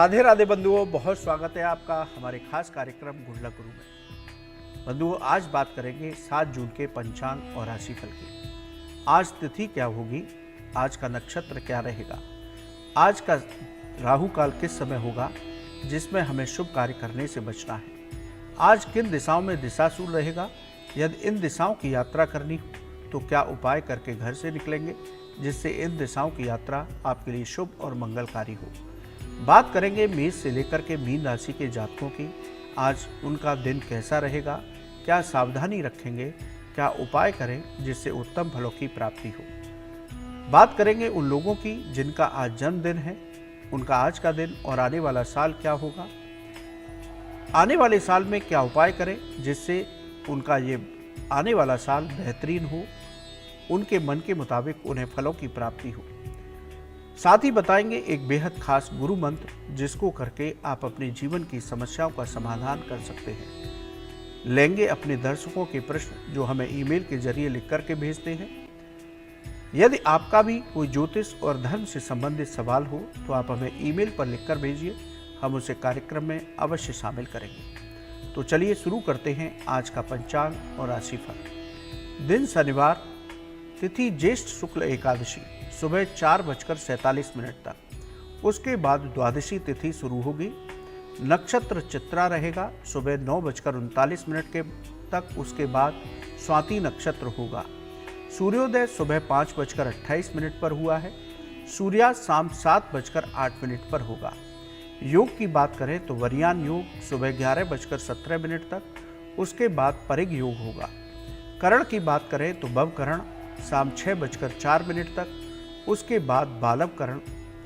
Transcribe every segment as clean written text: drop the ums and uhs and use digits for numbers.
राधे राधे बंधुओं, बहुत स्वागत है आपका हमारे खास कार्यक्रम गुडलक गुरु में। बंधुओं, आज बात करेंगे 7 जून के पंचांग और राशिफल की। आज तिथि क्या होगी, आज का नक्षत्र क्या रहेगा, आज का राहु काल किस समय होगा जिसमें हमें शुभ कार्य करने से बचना है, आज किन दिशाओं में दिशाशूल रहेगा, यदि इन दिशाओं की यात्रा करनी हो तो क्या उपाय करके घर से निकलेंगे जिससे इन दिशाओं की यात्रा आपके लिए शुभ और मंगलकारी हो। बात करेंगे मेष से लेकर के मीन राशि के जातकों की। आज उनका दिन कैसा रहेगा, क्या सावधानी रखेंगे, क्या उपाय करें जिससे उत्तम फलों की प्राप्ति हो। बात करेंगे उन लोगों की जिनका आज जन्मदिन है, उनका आज का दिन और आने वाला साल क्या होगा, आने वाले साल में क्या उपाय करें जिससे उनका ये आने वाला साल बेहतरीन हो, उनके मन के मुताबिक उन्हें फलों की प्राप्ति हो। साथ ही बताएंगे एक बेहद खास गुरु मंत्र जिसको करके आप अपने जीवन की समस्याओं का समाधान कर सकते हैं। लेंगे अपने दर्शकों के प्रश्न जो हमें ईमेल के जरिए लिख करके भेजते हैं। यदि आपका भी कोई ज्योतिष और धर्म से संबंधित सवाल हो तो आप हमें ईमेल पर लिखकर भेजिए, हम उसे कार्यक्रम में अवश्य शामिल करेंगे। तो चलिए शुरू करते हैं आज का पंचांग और राशिफल। दिन शनिवार, तिथि ज्येष्ठ शुक्ल एकादशी सुबह 4:47 तक, उसके बाद द्वादशी तिथि शुरू होगी। नक्षत्र चित्रा रहेगा सुबह 9:39 के तक, उसके बाद स्वाति नक्षत्र होगा। सूर्योदय सुबह 5:28 पर हुआ है। सूर्यास्त शाम 7:08 पर होगा। योग की बात करें तो वरियान योग सुबह 11:17 तक, उसके बाद परिग योग होगा। करण की बात करें तो भवकरण शाम 6:04 तक, उसके बाद बालव करण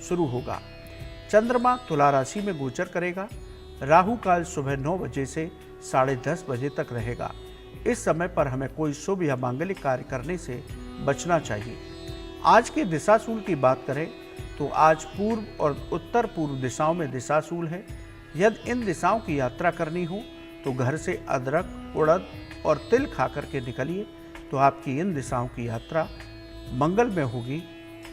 शुरू होगा। चंद्रमा तुला राशि में गोचर करेगा। राहु काल सुबह 9 बजे से 10:30 बजे तक रहेगा। इस समय पर हमें कोई शुभ या मांगलिक कार्य करने से बचना चाहिए। आज के दिशाशूल की बात करें तो आज पूर्व और उत्तर पूर्व दिशाओं में दिशाशूल है। यदि इन दिशाओं की यात्रा करनी हो तो घर से अदरक, उड़द और तिल खा करके निकलिए तो आपकी इन दिशाओं की यात्रा मंगल में होगी,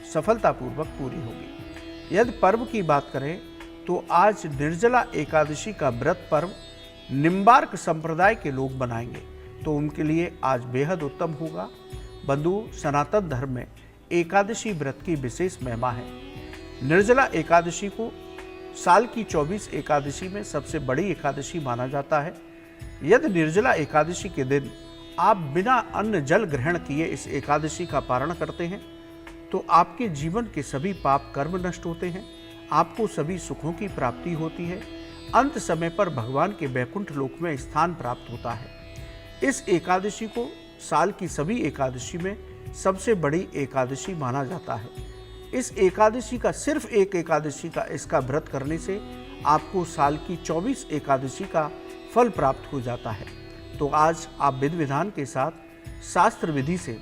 सफलतापूर्वक पूरी होगी। यदि पर्व की बात करें तो आज निर्जला एकादशी का व्रत पर्व निम्बार्क संप्रदाय के लोग बनाएंगे तो उनके लिए आज बेहद उत्तम होगा। बंधुओं, सनातन धर्म में एकादशी व्रत की विशेष महिमा है। निर्जला एकादशी को साल की 24 एकादशी में सबसे बड़ी एकादशी माना जाता है। यदि निर्जला एकादशी के दिन आप बिना अन्न जल ग्रहण किए इस एकादशी का पारण करते हैं तो आपके जीवन के सभी पाप कर्म नष्ट होते हैं, आपको सभी सुखों की प्राप्ति होती है, अंत समय पर भगवान के वैकुंठ लोक में स्थान प्राप्त होता है। इस एकादशी को साल की सभी एकादशी में सबसे बड़ी एकादशी माना जाता है। इस एकादशी का सिर्फ एक एकादशी का इसका व्रत करने से आपको साल की 24 एकादशी का फल प्राप्त हो जाता है। तो आज आप विधि विधान के साथ शास्त्र विधि से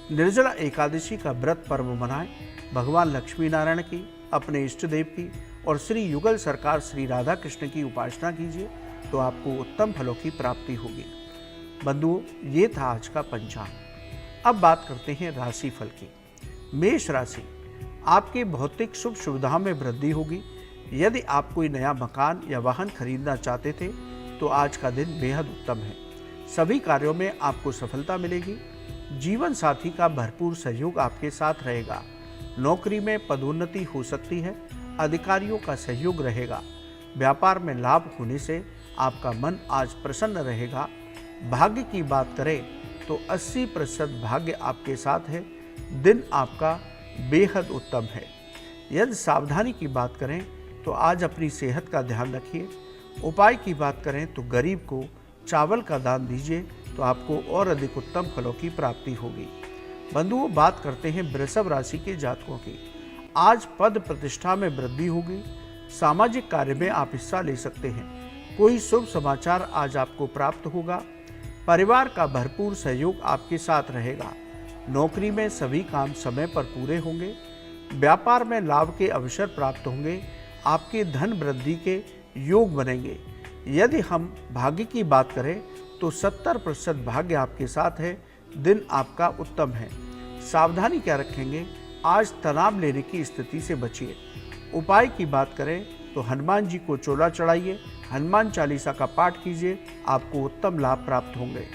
निर्जला एकादशी का व्रत पर्व मनाएं। भगवान लक्ष्मी नारायण की, अपने इष्ट देव की और श्री युगल सरकार श्री राधा कृष्ण की उपासना कीजिए तो आपको उत्तम फलों की प्राप्ति होगी। बंधुओं, ये था आज का पंचांग। अब बात करते हैं राशिफल की। मेष राशि, आपके भौतिक सुख सुविधाओं में वृद्धि होगी। यदि आप कोई नया मकान या वाहन खरीदना चाहते थे तो आज का दिन बेहद उत्तम है। सभी कार्यों में आपको सफलता मिलेगी। जीवन साथी का भरपूर सहयोग आपके साथ रहेगा। नौकरी में पदोन्नति हो सकती है। अधिकारियों का सहयोग रहेगा। व्यापार में लाभ होने से आपका मन आज प्रसन्न रहेगा। भाग्य की बात करें तो 80% भाग्य आपके साथ है। दिन आपका बेहद उत्तम है। यदि सावधानी की बात करें तो आज अपनी सेहत का ध्यान रखिए। उपाय की बात करें तो गरीब को चावल का दान दीजिए तो आपको और अधिक उत्तम फलों की प्राप्ति होगी। बंधुओं, बात करते हैं वृषभ राशि के जातकों की। आज पद प्रतिष्ठा में वृद्धि होगी। सामाजिक कार्य में आप हिस्सा ले सकते हैं। कोई शुभ समाचार आज आपको प्राप्त होगा। परिवार का भरपूर सहयोग आपके साथ रहेगा। नौकरी में सभी काम समय पर पूरे होंगे। व्यापार में लाभ के अवसर प्राप्त होंगे। आपके धन वृद्धि के योग बनेंगे। यदि हम भाग्य की बात करें तो 70% भाग्य आपके साथ है। दिन आपका उत्तम है। सावधानी क्या रखेंगे, आज तनाव लेने की स्थिति से बचिए। उपाय की बात करें तो हनुमान जी को चोला चढ़ाइए, हनुमान चालीसा का पाठ कीजिए, आपको उत्तम लाभ प्राप्त होंगे।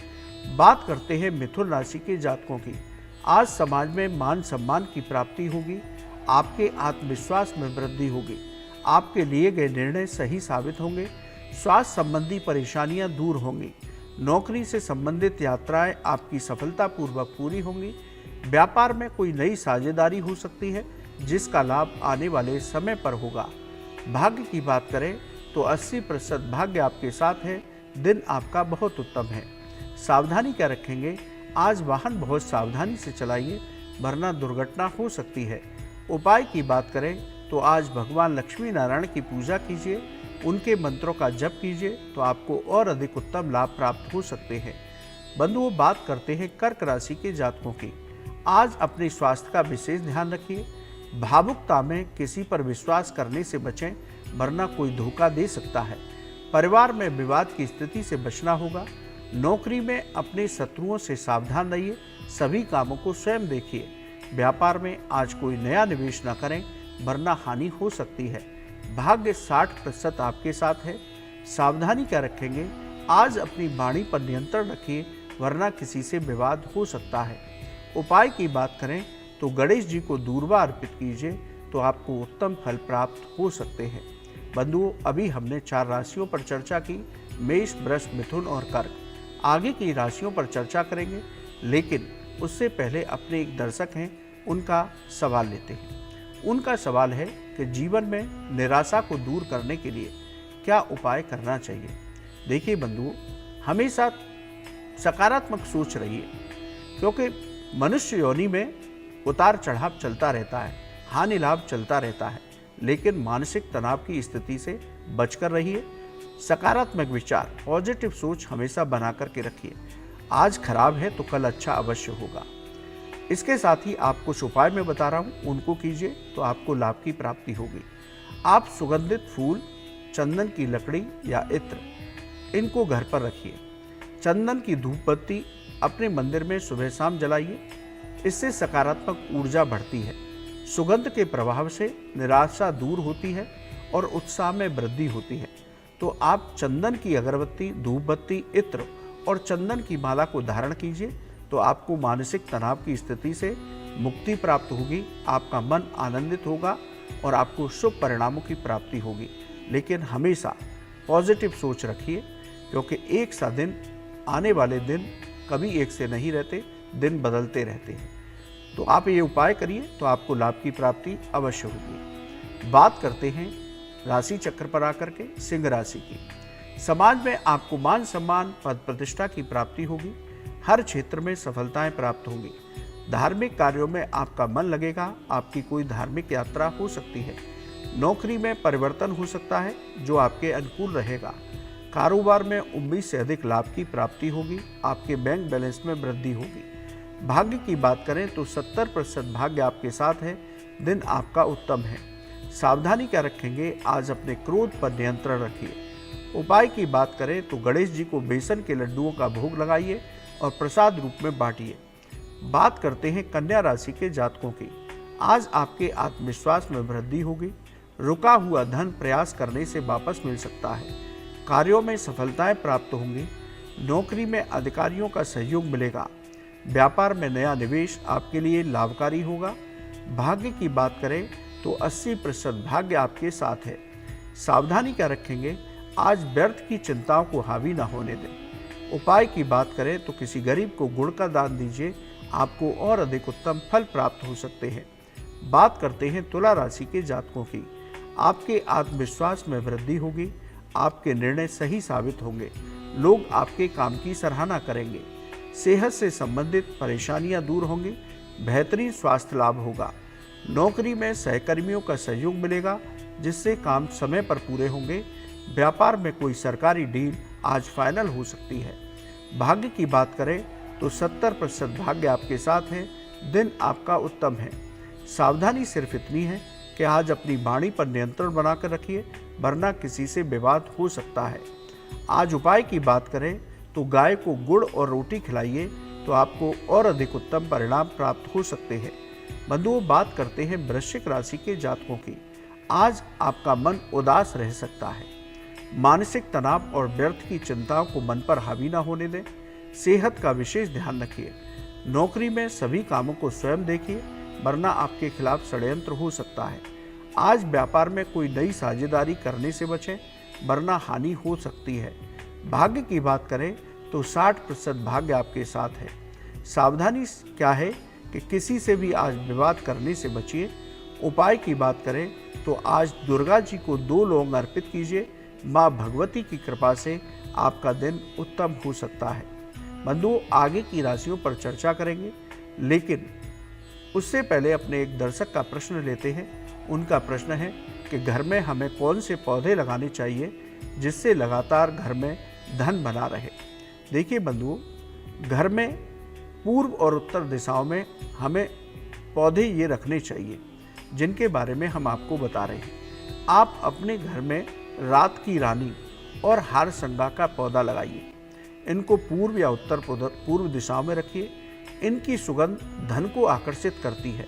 बात करते हैं मिथुन राशि के जातकों की। आज समाज में मान सम्मान की प्राप्ति होगी, आपके आत्मविश्वास में वृद्धि होगी, आपके लिए गए निर्णय सही साबित होंगे, स्वास्थ्य संबंधी परेशानियां दूर होंगी, नौकरी से संबंधित यात्राएं आपकी सफलतापूर्वक पूरी होंगी, व्यापार में कोई नई साझेदारी हो सकती है जिसका लाभ आने वाले समय पर होगा। भाग्य की बात करें तो 80% भाग्य आपके साथ है, दिन आपका बहुत उत्तम है। सावधानी क्या रखेंगे, आज वाहन बहुत सावधानी से चलाइए वरना दुर्घटना हो सकती है। उपाय की बात करें तो आज भगवान लक्ष्मी नारायण की पूजा कीजिए, उनके मंत्रों का जप कीजिए तो आपको और अधिक उत्तम लाभ प्राप्त हो सकते हैं। बंधुओं, बात करते हैं कर्क राशि के जातकों की। आज अपने स्वास्थ्य का विशेष ध्यान रखिए, भावुकता में किसी पर विश्वास करने से बचें वरना कोई धोखा दे सकता है। परिवार में विवाद की स्थिति से बचना होगा। नौकरी में अपने शत्रुओं से सावधान रहिए, सभी कामों को स्वयं देखिए। व्यापार में आज कोई नया निवेश न करें वरना हानि हो सकती है। भाग्य 60% आपके साथ है। सावधानी क्या रखेंगे, आज अपनी वाणी पर नियंत्रण रखिए वरना किसी से विवाद हो सकता है। उपाय की बात करें तो गणेश जी को दूर्वा अर्पित कीजिए तो आपको उत्तम फल प्राप्त हो सकते हैं। बंधुओं, अभी हमने 4 राशियों पर चर्चा की, मेष, वृष, मिथुन और कर्क। आगे की राशियों पर चर्चा करेंगे, लेकिन उससे पहले अपने एक दर्शक हैं उनका सवाल लेते हैं। उनका सवाल है कि जीवन में निराशा को दूर करने के लिए क्या उपाय करना चाहिए। देखिए बंधुओं, हमेशा सकारात्मक सोच रहिए, क्योंकि मनुष्य योनि में उतार चढ़ाव चलता रहता है, हानि लाभ चलता रहता है, लेकिन मानसिक तनाव की स्थिति से बचकर रहिए। सकारात्मक विचार, पॉजिटिव सोच हमेशा बना करके रखिए। आज खराब है तो कल अच्छा अवश्य होगा। इसके साथ ही आप कुछ उपाय मैं बता रहा हूँ, उनको कीजिए तो आपको लाभ की प्राप्ति होगी। आप सुगंधित फूल, चंदन की लकड़ी या इत्र, इनको घर पर रखिए। चंदन की धूप बत्ती अपने मंदिर में सुबह शाम जलाइए, इससे सकारात्मक ऊर्जा बढ़ती है। सुगंध के प्रभाव से निराशा दूर होती है और उत्साह में वृद्धि होती है। तो आप चंदन की अगरबत्ती, धूप बत्ती, इत्र और चंदन की माला को धारण कीजिए तो आपको मानसिक तनाव की स्थिति से मुक्ति प्राप्त होगी, आपका मन आनंदित होगा और आपको शुभ परिणामों की प्राप्ति होगी। लेकिन हमेशा पॉजिटिव सोच रखिए, क्योंकि एक सा दिन, आने वाले दिन कभी एक से नहीं रहते, दिन बदलते रहते हैं। तो आप ये उपाय करिए तो आपको लाभ की प्राप्ति अवश्य होगी। बात करते हैं राशि चक्र पर आकर के सिंह राशि की। समाज में आपको मान सम्मान, पद प्रतिष्ठा की प्राप्ति होगी। हर क्षेत्र में सफलताएं प्राप्त होंगी। धार्मिक कार्यों में आपका मन लगेगा, आपकी कोई धार्मिक यात्रा हो सकती है। नौकरी में परिवर्तन हो सकता है जो आपके अनुकूल रहेगा। कारोबार में उम्मीद से अधिक लाभ की प्राप्ति होगी, आपके बैंक बैलेंस में वृद्धि होगी। भाग्य की बात करें तो 70% भाग्य आपके साथ है, दिन आपका उत्तम है। सावधानी क्या रखेंगे, आज अपने क्रोध पर नियंत्रण रखिए। उपाय की बात करें तो गणेश जी को बेसन के लड्डुओं का भोग लगाइए और प्रसाद रूप में बांटिए। बात करते हैं कन्या राशि के जातकों की। आज आपके आत्मविश्वास में वृद्धि होगी। रुका हुआ धन प्रयास करने से वापस मिल सकता है। कार्यों में सफलताएं प्राप्त होंगी। नौकरी में अधिकारियों का सहयोग मिलेगा। व्यापार में नया निवेश आपके लिए लाभकारी होगा। भाग्य की बात करें तो 80% भाग्य आपके साथ है। सावधानी क्या रखेंगे, आज व्यर्थ की चिंताओं को हावी ना होने दें। उपाय की बात करें तो किसी गरीब को गुड़ का दान दीजिए, आपको और अधिक उत्तम फल प्राप्त हो सकते हैं। बात करते हैं तुला राशि के जातकों की। आपके आत्मविश्वास में वृद्धि होगी। आपके निर्णय सही साबित होंगे। लोग आपके काम की सराहना करेंगे। सेहत से संबंधित परेशानियां दूर होंगी। बेहतरीन स्वास्थ्य लाभ होगा। नौकरी में सहकर्मियों का सहयोग मिलेगा, जिससे काम समय पर पूरे होंगे। व्यापार में कोई सरकारी डील आज फाइनल हो सकती है। भाग्य की बात करें तो 70% भाग्य आपके साथ है। दिन आपका उत्तम है। सावधानी सिर्फ इतनी है कि आज अपनी वाणी पर नियंत्रण बनाकर रखिए, वरना किसी से विवाद हो सकता है। आज उपाय की बात करें तो गाय को गुड़ और रोटी खिलाइए तो आपको और अधिक उत्तम परिणाम प्राप्त हो सकते हैं। बंधुओं, बात करते हैं वृश्चिक राशि के जातकों की। आज आपका मन उदास रह सकता है। मानसिक तनाव और व्यर्थ की चिंताओं को मन पर हावी न होने दें। सेहत का विशेष ध्यान रखिए। नौकरी में सभी कामों को स्वयं देखिए, वरना आपके खिलाफ षड्यंत्र हो सकता है। आज व्यापार में कोई नई साझेदारी करने से बचें, वरना हानि हो सकती है। भाग्य की बात करें तो 60% भाग्य आपके साथ है। सावधानी क्या है कि किसी से भी आज विवाद करने से बचिए। उपाय की बात करें तो आज दुर्गा जी को 2 लौंग अर्पित कीजिए। माँ भगवती की कृपा से आपका दिन उत्तम हो सकता है। बंधुओं, आगे की राशियों पर चर्चा करेंगे, लेकिन उससे पहले अपने एक दर्शक का प्रश्न लेते हैं। उनका प्रश्न है कि घर में हमें कौन से पौधे लगाने चाहिए जिससे लगातार घर में धन बना रहे। देखिए बंधुओं, घर में पूर्व और उत्तर दिशाओं में हमें पौधे ये रखने चाहिए जिनके बारे में हम आपको बता रहे हैं। आप अपने घर में रात की रानी और हार संगा का पौधा लगाइए। इनको पूर्व या उत्तर पूर्व दिशाओं में रखिए। इनकी सुगंध धन को आकर्षित करती है,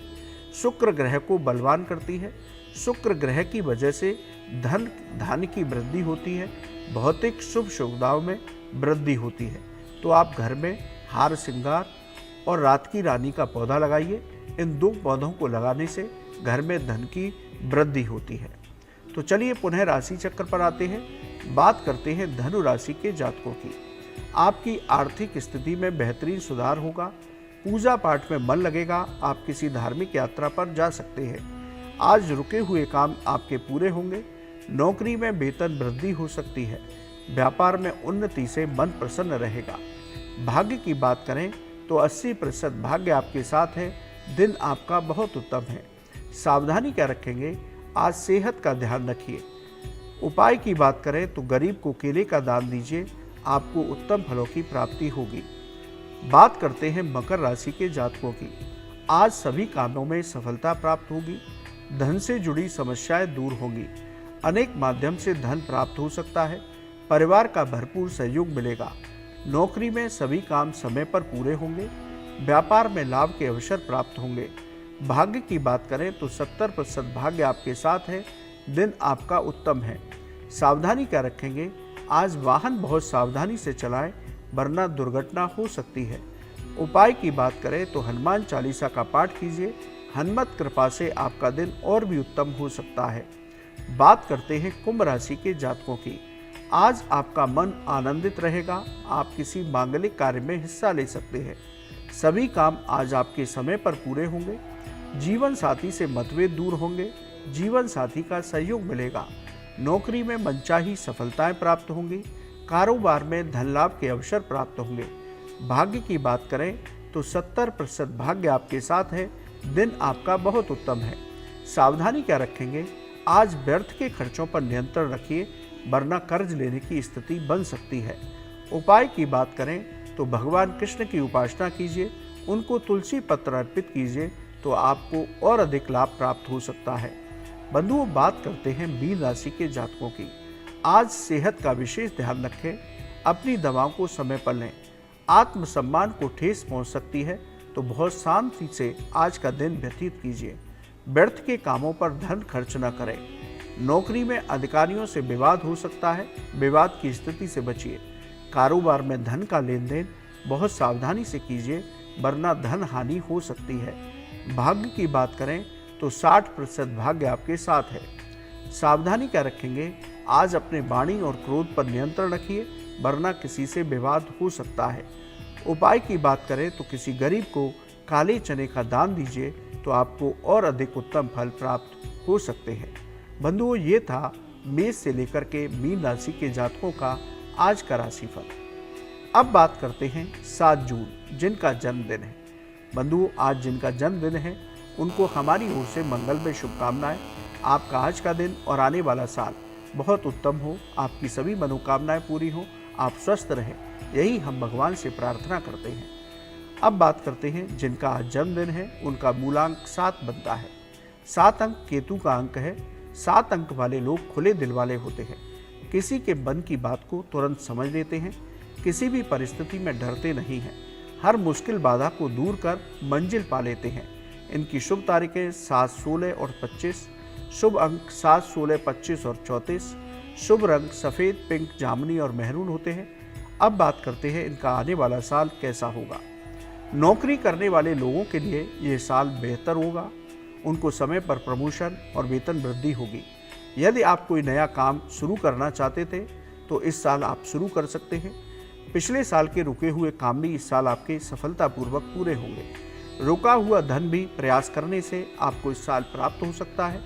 शुक्र ग्रह को बलवान करती है। शुक्र ग्रह की वजह से धन की वृद्धि होती है, भौतिक शुभ सुविधाओं में वृद्धि होती है। तो आप घर में हार श्रृंगार और रात की रानी का पौधा लगाइए। इन 2 पौधों को लगाने से घर में धन की वृद्धि होती है। तो चलिए पुनः राशि चक्र पर आते हैं। बात करते हैं धनु राशि के जातकों की। आपकी आर्थिक स्थिति में बेहतरीन सुधार होगा। पूजा पाठ में मन लगेगा। आप किसी धार्मिक यात्रा पर जा सकते हैं। आज रुके हुए काम आपके पूरे होंगे। नौकरी में वेतन वृद्धि हो सकती है। व्यापार में उन्नति से मन प्रसन्न रहेगा। भाग्य की बात करें तो 80% भाग्य आपके साथ है। दिन आपका बहुत उत्तम है। सावधानी क्या रखेंगे? आज सेहत का ध्यान रखिए। उपाय की बात करें तो गरीब को केले का दान दीजिए। आपको उत्तम फलों की प्राप्ति होगी। बात करते हैं मकर राशि के जातकों की। आज सभी कामों में सफलता प्राप्त होगी। धन से जुड़ी समस्याएं दूर होंगी। अनेक माध्यम से धन प्राप्त हो सकता है। परिवार का भरपूर सहयोग मिलेगा। नौकरी में सभी काम समय पर पूरे होंगे। व्यापार में लाभ के अवसर प्राप्त होंगे। भाग्य की बात करें तो 70% भाग्य आपके साथ है। दिन आपका उत्तम है। सावधानी क्या रखेंगे? आज वाहन बहुत सावधानी से चलाएं, वरना दुर्घटना हो सकती है। उपाय की बात करें तो हनुमान चालीसा का पाठ कीजिए। हनुमत कृपा से आपका दिन और भी उत्तम हो सकता है। बात करते हैं कुंभ राशि के जातकों की। आज आपका मन आनंदित रहेगा। आप किसी मांगलिक कार्य में हिस्सा ले सकते हैं। सभी काम आज आपके समय पर पूरे होंगे। जीवन साथी से मतभेद दूर होंगे। जीवन साथी का सहयोग मिलेगा। नौकरी में मनचाही सफलताएं प्राप्त होंगी। कारोबार में धन लाभ के अवसर प्राप्त होंगे। भाग्य की बात करें तो 70% भाग्य आपके साथ है। दिन आपका बहुत उत्तम है। सावधानी क्या रखेंगे? आज व्यर्थ के खर्चों पर नियंत्रण रखिए, वरना कर्ज लेने की स्थिति बन सकती है। उपाय की बात करें तो भगवान कृष्ण की उपासना कीजिए। उनको तुलसी पत्र अर्पित कीजिए तो आपको और अधिक लाभ प्राप्त हो सकता है। बंधुओं, बात करते हैं मीन राशि के जातकों की। आज सेहत का विशेष ध्यान रखें। अपनी दवाओं को समय पर लें। आत्मसम्मान को ठेस पहुंच सकती है, तो बहुत शांति से आज का दिन व्यतीत कीजिए। व्यर्थ के कामों पर धन खर्च न करें। नौकरी में अधिकारियों से विवाद हो सकता है। विवाद की स्थिति से बचिए। कारोबार में धन का लेन देन बहुत सावधानी से कीजिए, वरना धन हानि हो सकती है। भाग्य की बात करें तो 60% भाग्य आपके साथ है। सावधानी क्या रखेंगे? आज अपने वाणी और क्रोध पर नियंत्रण रखिए, वरना किसी से विवाद हो सकता है। उपाय की बात करें तो किसी गरीब को काले चने का दान दीजिए, तो आपको और अधिक उत्तम फल प्राप्त हो सकते हैं। बंधुओं, ये था मेष से लेकर के मीन राशि के जातकों का आज का राशिफल। अब बात करते हैं 7 जून जिनका जन्मदिन है। बंधुओं, आज जिनका जन्मदिन है उनको हमारी ओर से मंगलमय शुभकामनाएं। आपका आज का दिन और आने वाला साल बहुत उत्तम हो। आपकी सभी मनोकामनाएं पूरी हो। आप स्वस्थ रहें, यही हम भगवान से प्रार्थना करते हैं। अब बात करते हैं जिनका आज जन्मदिन है, उनका मूलांक 7 बनता है। 7 अंक केतु का अंक है। 7 अंक वाले लोग खुले दिल वाले होते हैं। किसी के मन की बात को तुरंत समझ लेते हैं। किसी भी परिस्थिति में डरते नहीं हैं। हर मुश्किल बाधा को दूर कर मंजिल पा लेते हैं। इनकी शुभ तारीखें 7, 16 और 25। शुभ अंक 7, 16, 25 और 34। शुभ रंग सफ़ेद, पिंक, जामुनी और मेहरून होते हैं। अब बात करते हैं इनका आने वाला साल कैसा होगा। नौकरी करने वाले लोगों के लिए ये साल बेहतर होगा। उनको समय पर प्रमोशन और वेतन वृद्धि होगी। यदि आप कोई नया काम शुरू करना चाहते थे तो इस साल आप शुरू कर सकते हैं। पिछले साल के रुके हुए काम भी इस साल आपके सफलतापूर्वक पूरे होंगे। रुका हुआ धन भी प्रयास करने से आपको इस साल प्राप्त हो सकता है।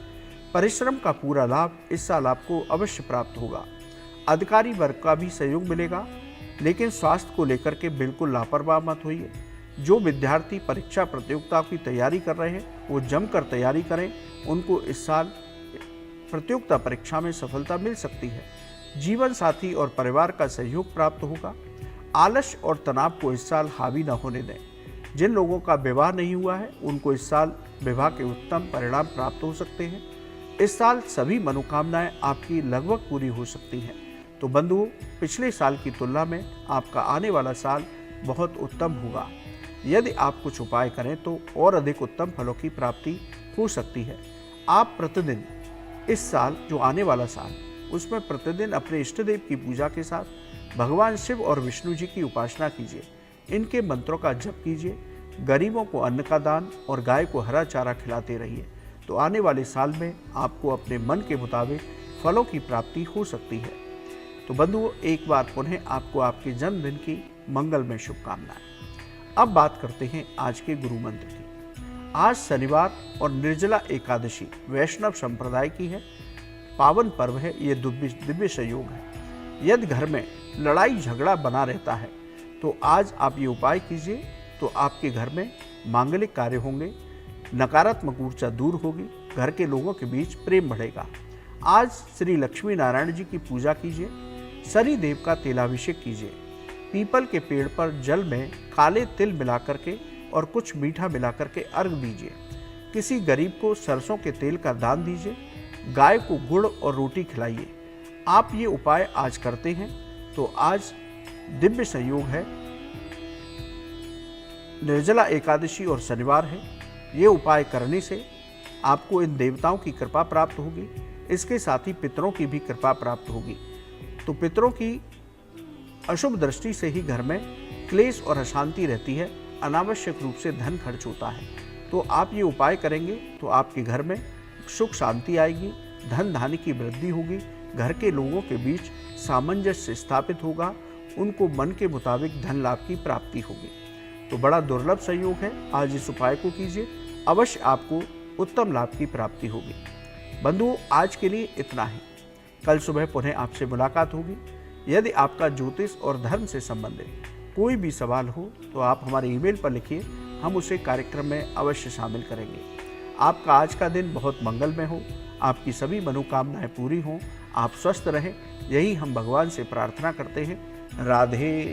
परिश्रम का पूरा लाभ इस साल आपको अवश्य प्राप्त होगा। अधिकारी वर्ग का भी सहयोग मिलेगा, लेकिन स्वास्थ्य को लेकर के बिल्कुल लापरवाह मत होइए। जो विद्यार्थी परीक्षा प्रतियोगिता की तैयारी कर रहे हैं वो जमकर तैयारी करें। उनको इस साल प्रतियोगिता परीक्षा में सफलता मिल सकती है। जीवन साथी और परिवार का सहयोग प्राप्त होगा। आलस्य और तनाव को इस साल हावी न होने दें। जिन लोगों का विवाह नहीं हुआ है उनको इस साल विवाह के उत्तम परिणाम प्राप्त हो सकते हैं। इस साल सभी मनोकामनाएं आपकी लगभग पूरी हो सकती हैं। तो बंधुओं, पिछले साल की तुलना में आपका आने वाला साल बहुत उत्तम होगा। यदि आप कुछ उपाय करें तो और अधिक उत्तम फलों की प्राप्ति हो सकती है। आप प्रतिदिन इस साल जो आने वाला साल उसमें प्रतिदिन अपने इष्ट देव की पूजा के साथ भगवान शिव और विष्णु जी की उपासना कीजिए। इनके मंत्रों का जप कीजिए। गरीबों को अन्न का दान और गाय को हरा चारा खिलाते रहिए। तो आने वाले साल में आपको अपने मन के मुताबिक फलों की प्राप्ति हो सकती है। तो बंधुओं, एक बार पुनः आपको आपके जन्मदिन की मंगलमय शुभकामनाएं। अब बात करते हैं आज के गुरु मंत्र की। आज शनिवार और निर्जला एकादशी वैष्णव संप्रदाय की है। पावन पर्व है, ये दिव्य संयोग है। यदि घर में लड़ाई झगड़ा बना रहता है तो आज आप ये उपाय कीजिए तो आपके घर में मांगलिक कार्य होंगे, नकारात्मक ऊर्जा दूर होगी, घर के लोगों के बीच प्रेम बढ़ेगा। आज श्री लक्ष्मी नारायण जी की पूजा कीजिए। शनि देव का तेलाभिषेक कीजिए। पीपल के पेड़ पर जल में काले तिल मिलाकर के और कुछ मीठा मिलाकर के अर्घ दीजिए। किसी गरीब को सरसों के तेल का दान दीजिए। गाय को गुड़ और रोटी खिलाइए। आप ये उपाय आज करते हैं तो आज दिव्य संयोग है। निर्जला एकादशी और शनिवार है। ये उपाय करने से आपको इन देवताओं की कृपा प्राप्त होगी। इसके साथ ही पितरों की भी कृपा प्राप्त होगी। तो पितरों की अशुभ दृष्टि से ही घर में क्लेश और अशांति रहती है, अनावश्यक रूप से धन खर्च होता है। तो आप ये उपाय करेंगे तो आपके घर में सुख शांति आएगी, धन धान्य की वृद्धि होगी, घर के लोगों के बीच सामंजस्य स्थापित होगा, उनको मन के मुताबिक धन लाभ की प्राप्ति होगी। तो बड़ा दुर्लभ संयोग है। आज इस उपाय को कीजिए, अवश्य आपको उत्तम लाभ की प्राप्ति होगी। बंधुओं, आज के लिए इतना ही। कल सुबह पुनः आपसे मुलाकात होगी। यदि आपका ज्योतिष और धर्म से संबंधित कोई भी सवाल हो तो आप हमारे ईमेल पर लिखिए, हम उसे कार्यक्रम में अवश्य शामिल करेंगे। आपका आज का दिन बहुत मंगलमय हो, आपकी सभी मनोकामनाएं पूरी हों, आप स्वस्थ रहें, यही हम भगवान से प्रार्थना करते हैं। राधे